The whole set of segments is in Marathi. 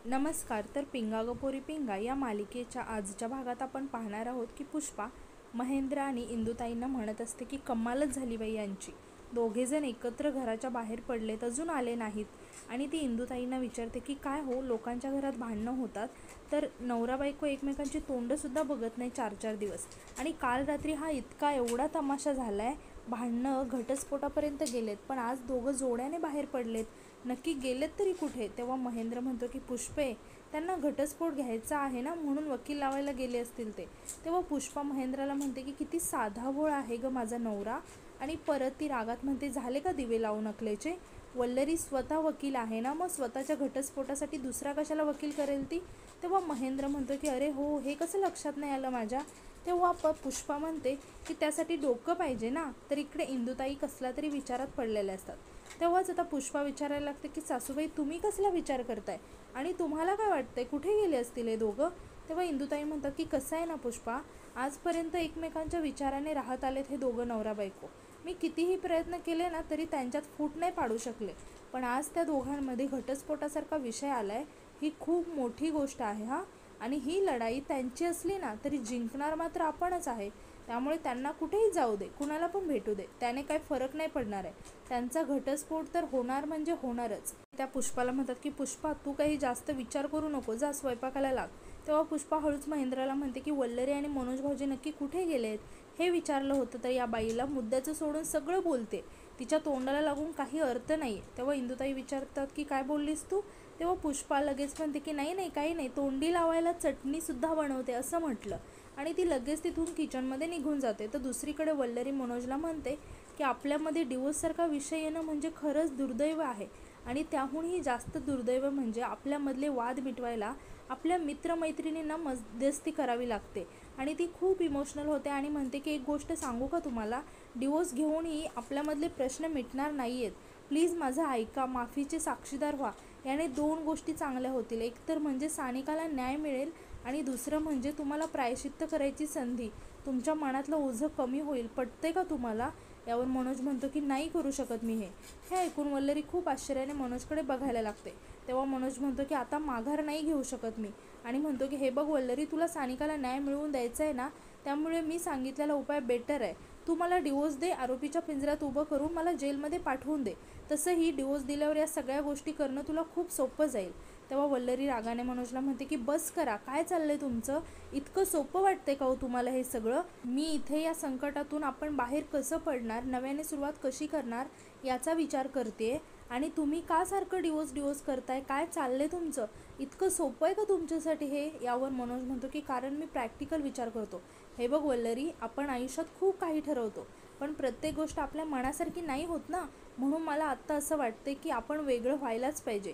नमस्कार. तर पिंगा ग पोरी पिंगा या मालिकेच्या आजच्या भागात आपण पाहणार आहोत की पुष्पा महेंद्र आणि इंदुताईंना म्हणत असते की कमालच झाली बाई यांची. दोघेजण एकत्र घराच्या बाहेर पडलेत, अजून आले नाहीत. आणि ती इंदुताईंना विचारते की काय हो, लोकांच्या घरात भांडणं होतात तर नवरा बायको एकमेकांची तोंडसुद्धा बघत नाही 4-4 दिवस. आणि काल रात्री हा इतका एवढा तमाशा झालाय, भांडणं घटस्फोटापर्यंत गेलेत, पण आज दोघं जोड्याने बाहेर पडलेत. नक्की गेलेत तरी कुठे? तेव्हा महेंद्र म्हणतो की पुष्पे, त्यांना घटस्फोट घ्यायचा आहे ना, म्हणून वकील लावायला गेले असतील ते. तेव्हा पुष्पा महेंद्राला म्हणते की किती साधा भोळ आहे ग माझा नवरा. आणि परत ती रागात म्हणते, झाले का दिवे लावून अकलेचे? वल्लरी स्वतः वकील आहे ना, मग स्वतःच्या घटस्फोटासाठी दुसरा कशाला वकील करेल ती? तेव्हा महेंद्र म्हणतो की अरे हो, हे कसं लक्षात नाही आलं माझ्या. तेव्हा पुष्पा म्हणते की त्यासाठी डोकं पाहिजे ना. तर इकडे इंदुताई कसला तरी विचारात पडलेल्या असतात. तेव्हाच आता पुष्पा विचारायला लागते की सासूबाई, तुम्ही कसला विचार करताय आणि तुम्हाला काय वाटतंय, कुठे गेले असतील हे दोघं? तेव्हा इंदुताई म्हणतात की कसं आहे ना पुष्पा, आजपर्यंत एकमेकांच्या विचाराने राहत आलेत हे दोघं नवरा बायको. मी कितीही प्रयत्न केले ना तरी त्यांच्यात फूट नाही पाडू शकले, पण आज त्या दोघांमध्ये घटस्फोटासारखा विषय आलाय. ही खूप मोठी गोष्ट आहे हा. आणि ही लढाई त्यांची असली ना तरी जिंकणार मात्र आपणच आहे. त्यामुळे त्यांना कुठेही जाऊ दे, कुणाला पण भेटू दे, त्याने काही फरक नाही पडणार आहे. त्यांचा घटस्फोट तर होणार म्हणजे होणारच. त्या पुष्पाला म्हणतात की पुष्पा, तू काही जास्त विचार करू नको, जा स्वयंपाकाला लाग. तेव्हा पुष्पा हळूच महेंद्राला म्हणते की वल्लरी आणि मनोज भाऊजी नक्की कुठे गेलेत? हे विचारलं होतं तर या बाईला मुद्द्याचं सोडून सगळं बोलते, तिच्या तोंडाला लागून काही अर्थ नाही. तेव्हा इंदुताई विचारतात की काय बोललीस तू? तेव्हा पुष्पा लगेच म्हणते की नाही नाही, काही नाही, तोंडी लावायला चटणीसुद्धा बनवते असं म्हटलं. आणि ती लगेच तिथून किचनमध्ये निघून जाते. तर दुसरीकडे वल्लरी मनोजला म्हणते की आपल्यामध्ये डिवोर्ससारखा विषय येणं म्हणजे खरंच दुर्दैव आहे. आणि त्याहूनही जास्त दुर्दैव म्हणजे आपल्यामधले वाद मिटवायला आपल्या मित्रमैत्रिणींना मध्यस्थी करावी लागते. आणि ती खूप इमोशनल होते आणि म्हणते की एक गोष्ट सांगू का तुम्हाला, डिवोर्स घेऊनही आपल्यामधले प्रश्न मिटणार नाही आहेत. प्लीज माझं ऐका, माफीचे साक्षीदार व्हा. याने 2 गोष्टी चांगल्या होतील. एक तर म्हणजे सानिकाला न्याय मिळेल आणि दुसरं म्हणजे तुम्हाला प्रायश्चित्त करायची संधी, तुमच्या मनातलं ओझं कमी होईल. पटते का तुम्हाला? यावर मनोज म्हणतो की नाही करू शकत मी हे. हे ऐकून वल्लरी खूप आश्चर्याने मनोजकडे बघायला लागते. तेव्हा मनोज म्हणतो की आता माघार नाही घेऊ शकत मी. आणि म्हणतो की हे बघ वल्लरी, तुला सानिकाला न्याय मिळवून द्यायचा आहे ना, त्यामुळे मी सांगितलेला उपाय बेटर आहे. तू मला डिवोर्स दे, आरोपीच्या पिंजऱ्यात उभं करून मला जेलमध्ये पाठवून दे. तसंही डिवोर्स दिल्यावर या सगळ्या गोष्टी करणं तुला खूप सोपं जाईल. तेव्हा वल्लरी रागाने मनोजला म्हणते की बस करा, काय चाललंय तुमचं? इतकं सोपं वाटतंय का हो तुम्हाला हे सगळं? मी इथे या संकटातून आपण बाहेर कसं पडणार, नव्याने सुरुवात कशी करणार याचा विचार करते. आणि तुम्ही का सारखं डिवोर्स करताय? काय चाललंय तुमचं? इतकं सोपं आहे का तुमच्यासाठी हे? यावर मनोज म्हणतो की कारण मी प्रॅक्टिकल विचार करतो. हे बघ वल्लरी, आपण आयुष्यात खूप काही ठरवतो, पण प्रत्येक गोष्ट आपल्या मनासारखी नाही होत ना. म्हणून मला आत्ता असं वाटते की आपण वेगळं व्हायलाच पाहिजे.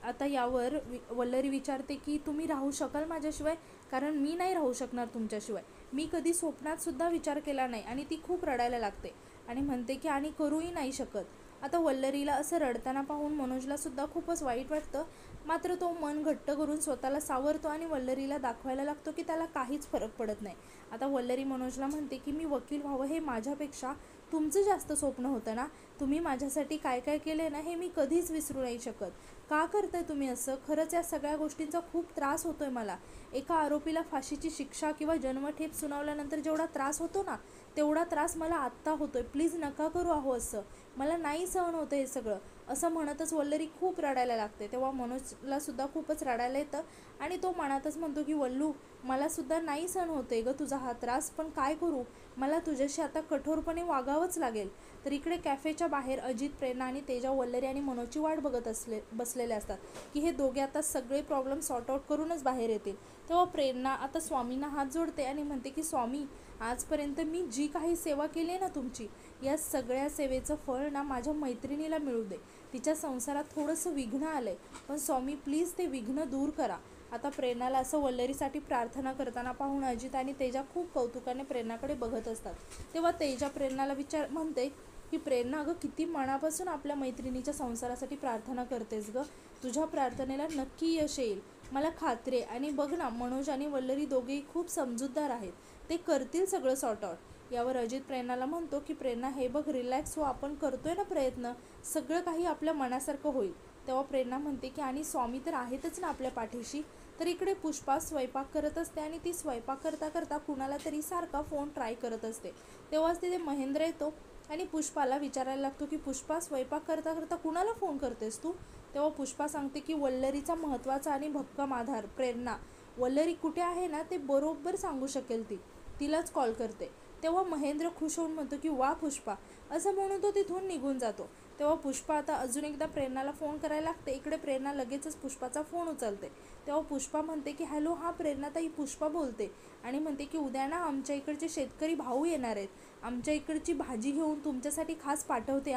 आता यावर वल्लरी विचारते की तुम्ही राहू शकाल माझ्याशिवाय? कारण मी नाही राहू शकणार तुमच्याशिवाय. मी कधी स्वप्नातसुद्धा विचार केला नाही. आणि ती खूप रडायला लागते आणि म्हणते की आणि करूही नाही शकत. आता वल्लरीला असं रडताना पाहून मनोजला सुद्धा खूपच वाईट वाटतं. मात्र तो मन घट्ट करून स्वतःला सावरतो आणि वल्लरीला दाखवायला लागतो की त्याला काहीच फरक पडत नाही. आता वल्लरी मनोजला म्हणते की मी वकील व्हावं हे माझ्यापेक्षा तुमचं जास्त स्वप्न होतं ना. तुम्ही माझ्यासाठी काय काय केलं ना, हे मी कधीच विसरू नाही शकत. का करताय तुम्ही असं? खरंच या सगळ्या गोष्टींचा खूप त्रास होतोय मला. एका आरोपीला फाशीची शिक्षा किंवा जन्मठेप सुनावल्यानंतर जेवढा त्रास होतो ना, तेवढा त्रास मला आत्ता होतोय. प्लीज नका करू अहो असं, मला नाही सहन होतं हे सगळं. असं म्हणतच वल्लरी खूप रडायला लागते. तेव्हा मनोजला सुद्धा खूपच रडायला येतं आणि तो मनातच म्हणतो की वल्लू, मला सुद्धा नाही सहन होते ग तुझा हा त्रास, पण काय करू, मला तुझ्याशी आता कठोरपणे वागावंच लागेल. तर इकडे कॅफेच्या बाहेर अजित, प्रेरणा आणि तेजा वल्लरी आणि मनोजची वाट बघत बसलेले असतात की हे दोघे आता सगळे प्रॉब्लेम सॉर्ट आउट करूनच बाहेर येतील. तेव्हा प्रेरणा आता स्वामींना हात जोडते आणि म्हणते की स्वामी, आजपर्यंत मी जी काही सेवा केली आहे ना तुमची, या सगळ्या सेवेचं फळ ना माझ्या मैत्रिणीला मिळू दे. तिच्या संसारात थोडंसं विघ्न आलंय, पण स्वामी प्लीज ते विघ्न दूर करा. आता प्रेरणाला असं वल्लरीसाठी प्रार्थना करताना पाहून अजित आणि तेजा खूप कौतुकाने प्रेरणाकडे बघत असतात. तेव्हा तेजा प्रेरणाला म्हणते की प्रेरणा, अगं किती मनापासून आपल्या मैत्रिणीच्या संसारासाठी प्रार्थना करतेस ग. तुझ्या प्रार्थनेला नक्की यश येईल, मला खात्री आहे. आणि बघ ना, मनोज आणि वल्लरी दोघेही खूप समजूतदार आहेत, ते करतील सगळं सॉर्ट आउट. यावर अजित प्रेरणाला म्हणतो की प्रेरणा, हे बघ रिलॅक्स हो, आपण करतोय ना प्रयत्न, सगळं काही आपल्या मनासारखं होईल. तेव्हा प्रेरणा म्हणते की आणि स्वामी तर आहेतच ना आपल्या पाठीशी. तर इकडे पुष्पा स्वयंपाक करत असते आणि ती स्वयंपाक करता करता कुणाला तरी सारखा फोन ट्राय करत असते. तेव्हाच तिथे महेंद्र येतो आणि पुष्पाला विचारायला लागतो की पुष्पा, स्वयंपाक करता करता कुणाला फोन करतेस तू? तेव्हा पुष्पा सांगते की वल्लरीचा महत्त्वाचा आणि भक्कम आधार प्रेरणा, वल्लरी कुठे आहे ना ते बरोबर सांगू शकेल ती, तिलाच कॉल करते. तेव्हा महेंद्र खुश होऊन म्हणतो की वा पुष्पा, असं म्हणून तो तिथून निघून जातो. तेव्हा पुष्पा आता अजून एकदा प्रेरणाला फोन करायला लागते. इकडे प्रेरणा लगेचच पुष्पाचा फोन उचलते. तेव्हा पुष्पा म्हणते की हॅलो, हा प्रेरणाताई पुष्पा बोलते, आणि म्हणते की उद्या ना आमच्या इकडचे शेतकरी भाऊ येणार आहेत, आमच्या इकडची भाजी घेऊन तुमच्यासाठी खास पाठवते,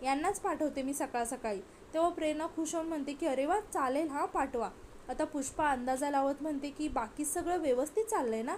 यांनाच पाठवते मी सकाळ सकाळी. तेव्हा प्रेरणा खुश होऊन म्हणते की अरे वा, चालेल, पाठवा. आता पुष्पा अंदाजा लावत म्हणते की बाकी सगळं व्यवस्थित चाललंय ना,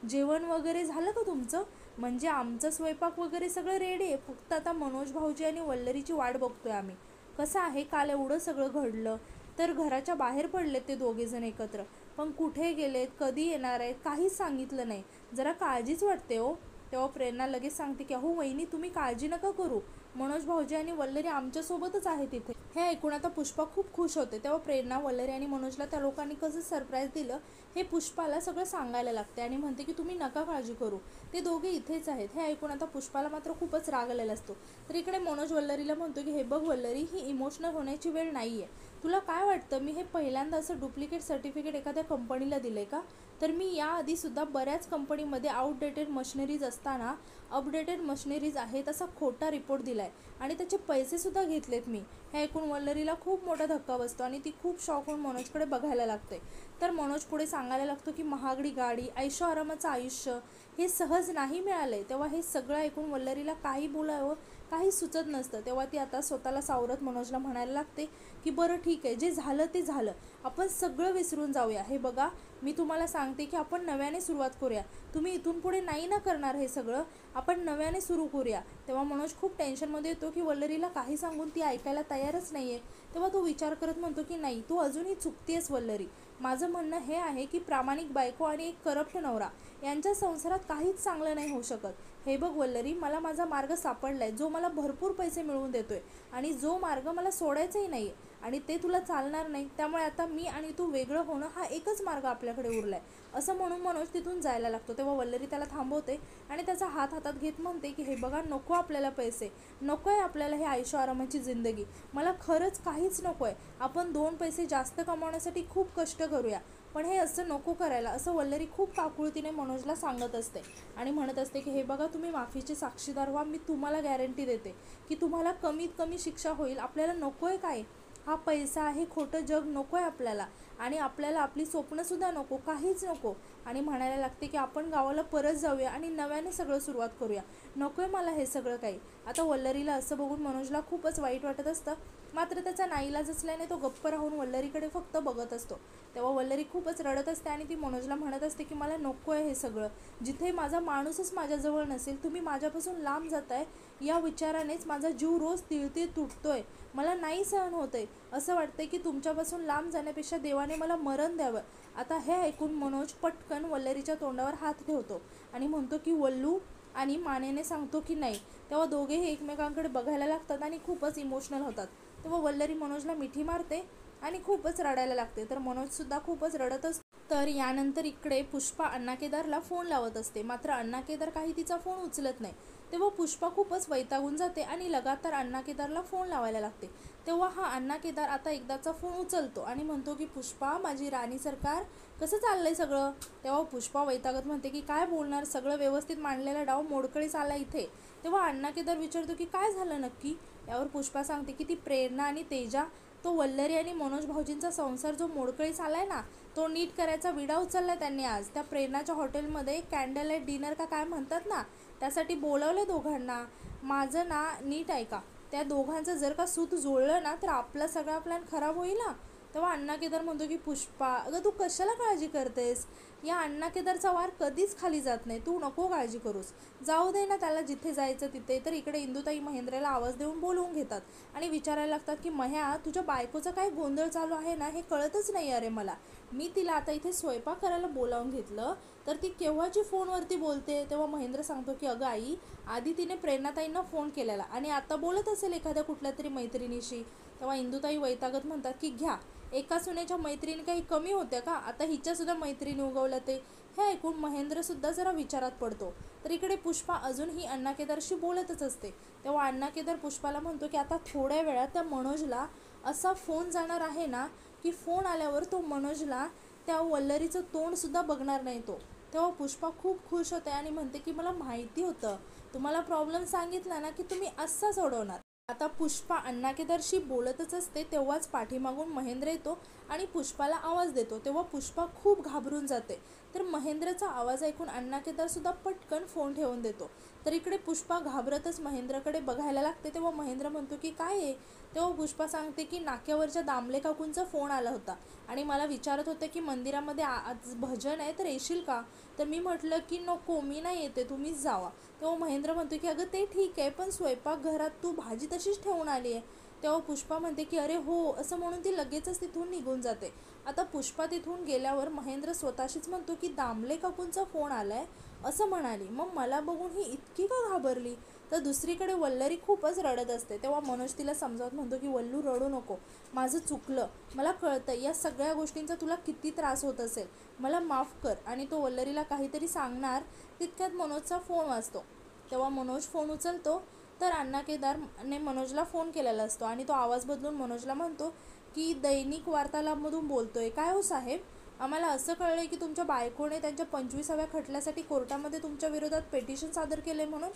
जेवण वगैरे झालं का तुमचं? म्हणजे आमचं स्वयंपाक वगैरे सगळं रेडी आहे, फक्त आता मनोज भाऊजी आणि वल्लरीची वाट बघतोय आम्ही. कसं आहे, काल एवढं सगळं घडलं तर घराच्या बाहेर पडलेत ते दोघेजण एकत्र, पण कुठे गेलेत, कधी येणार आहेत, काहीच सांगितलं नाही. जरा काळजीच वाटते हो. तेव्हा प्रेरणा लगेच सांगते की अहो वहिनी, तुम्ही काळजी नका करू, मनोज भाऊजी आणि वल्लरी आमच्यासोबतच आहे तिथे. हे ऐकून आता पुष्पा खूप खुश होते. तेव्हा प्रेरणा, वल्लरी आणि मनोजला त्या लोकांनी कसं सरप्राईज दिलं हे पुष्पाला सगळं सांगायला लागते आणि म्हणते की तुम्ही नका काळजी करू, ते दोघे इथेच आहेत. हे ऐकून आता पुष्पाला मात्र खूपच राग आलेला असतो. तर इकडे मनोज वल्लरीला म्हणतो की हे बघ वल्लरी, ही इमोशनल होण्याची वेळ नाही आहे. तुला काय वाटतं मी हे पहिल्यांदा असं डुप्लिकेट सर्टिफिकेट एखाद्या कंपनीला दिलं आहे का? तर मी याआधीसुद्धा बऱ्याच कंपनीमध्ये आउटडेटेड मशिनरीज असताना अपडेटेड मशिनरीज आहेत असा खोटा रिपोर्ट दिला आहे आणि त्याचे पैसेसुद्धा घेतलेत मी. हे ऐकून वल्लरीला खूप मोठा धक्का बसतो आणि ती खूप शॉक होऊन मनोजकडे बघायला लागते. तर मनोज पुढे सांगायला लागतो की महागडी गाडी, ऐशो आरामाचं आयुष्य हे सहज नाही मिळालंय. तेव्हा हे सगळं ऐकून वल्लरीला काही बोलावं काही सुचत नसतं. तेव्हा ती आता स्वतःला सावरत मनोजला म्हणायला लागते की बरं ठीक आहे, जे झालं ते झालं, आपण सगळं विसरून जाऊया. हे बघा, मी तुम्हाला सांगते की आपण नव्याने सुरुवात करूया. तुम्ही इथून पुढे नाही ना करणार हे सगळं, आपण नव्याने सुरू करूया. तेव्हा मनोज खूप टेन्शनमध्ये येतो की वल्लरीला काही सांगून ती ऐकायला तयारच नाही आहे. तेव्हा तो विचार करत म्हणतो की नाही, तू अजूनही चुकतेस वल्लरी. माझं म्हणणं हे आहे की प्रामाणिक बायको आणि एक करप्ट नवरा यांच्या संसारात काहीच चांगलं नाही होऊ शकत. हे बघ वल्लरी, मला माझा मार्ग सापडलाय, जो मला भरपूर पैसे मिळवून देतोय आणि जो मार्ग मला सोडायचाही नाही आणि ते तुला चालणार नाही. त्यामुळे आता मी आणि तू वेगळं होणं हा एकच मार्ग आपल्याकडे उरलाय, असं म्हणून मनोज तिथून जायला लागतो. तेव्हा वल्लरी त्याला थांबवते आणि त्याचा हात हातात घेत म्हणते की हे बघा, नको आपल्याला पैसे, नको आहे आपल्याला हे आयुष्य आरामाची जिंदगी, मला खरंच काहीच नको आहे. आपण 2 पैसे जास्त कमावण्यासाठी खूप कष्ट करूया, पण हे असं नको करायला, असं वल्लरी खूप काकुळतीने मनोजला सांगत असते आणि म्हणत असते की हे बघा, तुम्ही माफीचे साक्षीदार व्हा, मी तुम्हाला गॅरंटी देते की तुम्हाला कमीत कमी शिक्षा होईल. आपल्याला नको आहे काय, हा पैसा आहे, खोटं जग नको आहे आपल्याला, आणि आपल्याला आपली स्वप्नंसुद्धा नको, काहीच नको. आणि म्हणायला लागते की आपण गावाला परत जाऊया आणि नव्याने सगळं सुरुवात करूया, नको आहे मला हे सगळं काही. आता वल्लरीला असं बघून मनोजला खूपच वाईट वाटत असतं, मात्र त्याचा नाईलाज असल्याने तो गप्प राहून वल्लरीकडे फक्त बघत असतो. तेव्हा वल्लरी खूपच रडत असते आणि ती मनोजला म्हणत असते की मला नको आहे हे सगळं, जिथे माझा माणूसच माझ्याजवळ नसेल, तुम्ही माझ्यापासून लांब जाताय, या विचारानेच माझा जीव रोज तिळतीळ तुटतोय, मला नाही सहन होतंय. असं वाटतंय की तुमच्यापासून लांब जाण्यापेक्षा देवाने मला मरण द्यावं. आता हे ऐकून मनोज पटकन वल्लरीच्या तोंडावर हात ठेवतो आणि म्हणतो की वल्लू, आणि मानेने सांगतो की नाही. तेव्हा दोघेही एकमेकांकडे बघायला लागतात आणि खूपच इमोशनल होतात. तेव्हा वल्लरी मनोजला मिठी मारते आणि खूपच रडायला लागते. तर मनोजसुद्धा खूपच रडत असतो. तर यानंतर इकडे पुष्पा अण्णा केदारला फोन लावत असते, मात्र अण्णा केदार काही तिचा फोन उचलत नाही. तेव्हा पुष्पा खूपच वैतागून जाते आणि लगातार अण्णा केदारला फोन लावायला लागते. तेव्हा हा अण्णा केदार आता एकदाचा फोन उचलतो आणि म्हणतो की पुष्पा, माझी राणी सरकार, कसं चाललंय सगळं? तेव्हा पुष्पा वैतागत म्हणते की काय बोलणार, सगळं व्यवस्थित मांडलेला डाव मोडकळीस आला इथे. तेव्हा अण्णा केदार विचारतो की काय झालं नक्की? यावर पुष्पा सांगते की ती प्रेरणा आणि तेजा, तो वल्लरी आणि मनोज भाऊजींचा संसार जो मोडकळीस आलाय ना, तो नीट करायचा विडा उचलला त्यांनी. आज त्या प्रेरणाच्या हॉटेलमध्ये कॅन्डल लाईट डिनर का काय म्हणतात ना, त्यासाठी बोलावलं दोघांना. माझं ना नीट ऐका, त्या दोघांचं जर का सूत जुळलं ना तर आपला सगळा प्लॅन खराब होईल ना. तेव्हा अण्णा केदार म्हणतो की पुष्पा, अगं तू कशाला काळजी करतेस, या अण्णा केदारचा वार कधीच खाली जात नाही, तू नको काळजी करूस, जाऊ दे ना त्याला जिथे जायचं तिथे. तर इकडे इंदुताई महेंद्रला आवाज देऊन बोलवून घेतात आणि विचारायला लागतात की मह्या, तुझ्या बायकोचा काय गोंधळ चालू आहे ना, हे कळतच नाही अरे मला. मी तिला आता इथे स्वयंपाक करायला बोलावून घेतलं तर ती केव्हाची फोनवरती बोलते. तेव्हा महेंद्र सांगतो की अगं आई, आधी तिने प्रेरणाताईंना फोन केलेला आणि आता बोलत असेल एखाद्या कुठल्या तरी मैत्रिणीशी. तेव्हा इंदुताई वैतागत म्हणतात की घ्या, एका सुनेच्या मैत्रिणी काही कमी होत्या का, आता हिच्यासुद्धा मैत्रिणी उगवल्या ते. हे ऐकून महेंद्रसुद्धा जरा विचारात पडतो. तर इकडे पुष्पा अजूनही अण्णा केदारशी बोलतच असते. तेव्हा अण्णा केदार पुष्पाला म्हणतो की आता थोड्या वेळात त्या मनोजला असा फोन जाणार आहे ना की फोन आल्यावर तो मनोजला त्या वल्लरीचं तोंडसुद्धा बघणार नाही तो. तेव्हा पुष्पा खूप खुश होते आणि म्हणते की मला माहिती होतं, तुम्हाला प्रॉब्लेम सांगितला ना की तुम्ही असा सोडवणार. आता पुष्पा अण्णा केदारशी बोलतच असते तेव्हाच पाठीमागून महेंद्र येतो आणि पुष्पाला आवाज देतो. तेव्हा पुष्पा खूप घाबरून जाते. तर महेंद्रचा आवाज ऐकून अण्णा केदारसुद्धा पटकन फोन ठेवून देतो. तर इकडे पुष्पा घाबरतच महेंद्रकडे बघायला लागते. तेव्हा महेंद्र म्हणतो की काय आहे. तेव्हा पुष्पा सांगते की नाक्यावरच्या दामले काकूंचा फोन आला होता आणि मला विचारत होते की मंदिरामध्ये आज भजन आहे तर येशील का. तर मी म्हटलं की नको, मी नाही येते, तुम्हीच जावा. तेव्हा महेंद्र म्हणतो की अगं ते ठीक आहे, पण स्वयंपाकघरात तू भाजी तशीच ठेवून आली आहे. तेव्हा पुष्पा म्हणते की अरे हो, असं म्हणून ती लगेचच तिथून निघून जाते. आता पुष्पा तिथून गेल्यावर महेंद्र स्वतःशीच म्हणतो की दामले काकूंचा फोन आलाय असं म्हणाली, मग मला बघून ही इतकी का घाबरली. तर दुसरीकडे वल्लरी खूपच रडत असते. तेव्हा मनोज तिला समजावत म्हणतो की वल्लू रडू नको, माझं चुकलं, मला कळतं या सगळ्या गोष्टींचा तुला किती त्रास होत असेल, मला माफ कर. आणि तो वल्लरीला काहीतरी सांगणार तितक्यात मनोजचा फोन वाजतो. तेव्हा मनोज फोन उचलतो. तर अण्णा केदारने मनोजला फोन केलेला असतो आणि तो आवाज बदलून मनोजला म्हणतो की दैनिक वार्तालापमधून बोलतोय. काय हो साहेब, आम्हाला असं कळलंय की तुमच्या बायकोने त्यांच्या 25व्या खटल्यासाठी कोर्टामध्ये तुमच्या विरोधात पेटिशन सादर केले म्हणून,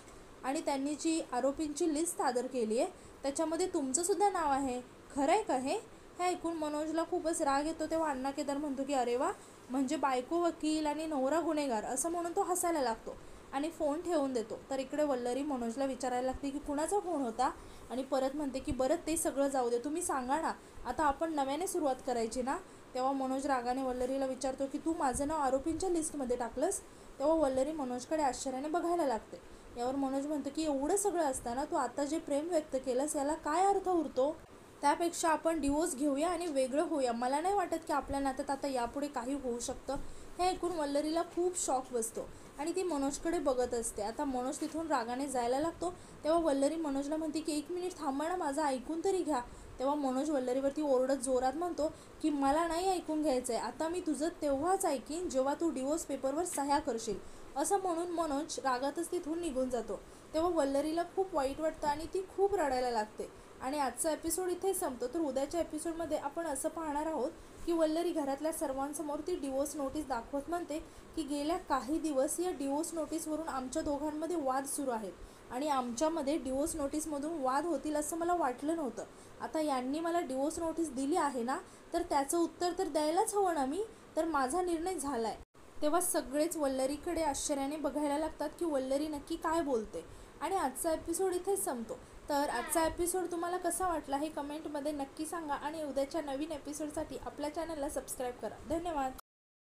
आणि त्यांनी जी आरोपींची लिस्ट सादर केली आहे त्याच्यामध्ये तुमचंसुद्धा नाव आहे, खरं आहे का हे. हे ऐकून मनोजला खूपच राग येतो. तेव्हा अण्णा केदार म्हणतो की अरे वा, म्हणजे बायको वकील आणि नवरा गुन्हेगार, असं म्हणून तो हसायला लागतो आणि फोन ठेवून देतो. तर इकडे वल्लरी मनोजला विचारायला लागते की कुणाचा फोन होता आणि परत म्हणते की बरं ते सगळं जाऊ दे, तुम्ही सांगा ना, आता आपण नव्याने सुरुवात करायची ना. तेव्हा मनोज रागाने वल्लरीला विचारतो की तू माझं नाव आरोपींच्या लिस्टमध्ये टाकलंस. तेव्हा वल्लरी मनोजकडे आश्चर्याने बघायला लागते. यावर मनोज म्हणतो की एवढं सगळं असताना तू आता जे प्रेम व्यक्त केलंस याला काय अर्थ उरतो. त्यापेक्षा आपण डिवोर्स घेऊया आणि वेगळं होऊया, मला नाही वाटत की आपल्या नात्यात आता यापुढे काही होऊ शकतं. हे ऐकून वल्लरीला खूप शॉक बसतो आणि ती मनोजकडे बघत असते. आता मनोज तिथून रागाने जायला लागतो. तेव्हा वल्लरी मनोजला म्हणते की 1 मिनिट थांबा ना, माझं ऐकून तरी घ्या. तेव्हा मनोज वल्लरीवरती ओरडत जोरात म्हणतो की मला नाही ऐकून घ्यायचं आहे, आता मी तुझं तेव्हाच ऐकीन जेव्हा तू डिवोर्स पेपरवर सह्या करशील. असं म्हणून मनोज रागातच तिथून निघून जातो. तेव्हा वल्लरीला खूप वाईट वाटतं आणि ती खूप रडायला लागते. आणि आजचा एपिसोड इथेच संपतो. तर उद्याच्या एपिसोडमध्ये आपण असं पाहणार आहोत की वल्लरी घरातल्या सर्वांसमोर ती डिवोर्स नोटीस दाखवत म्हणते की गेल्या काही दिवस या डिवोर्स नोटीसवरून आमच्या दोघांमध्ये वाद सुरू आहेत आणि आमच्यामध्ये डिवोर्स नोटीसमधून वाद होतील असं मला वाटलं नव्हतं. आता यांनी मला डिवोर्स नोटीस दिली आहे ना, तर त्याचं उत्तर तर द्यायलाच हवं ना मी, तर माझा निर्णय झाला आहे. तेव्हा सगळेच वल्लरीकडे आश्चर्याने बघायला लागतात की वल्लरी नक्की काय बोलते. आणि आजचा एपिसोड इथेच संपतो. तर आजचा एपिसोड तुम्हाला कसा वाटला हे कमेंटमध्ये नक्की सांगा आणि उद्याच्या नवीन एपिसोडसाठी आपल्या चॅनलला सबस्क्राईब करा. धन्यवाद.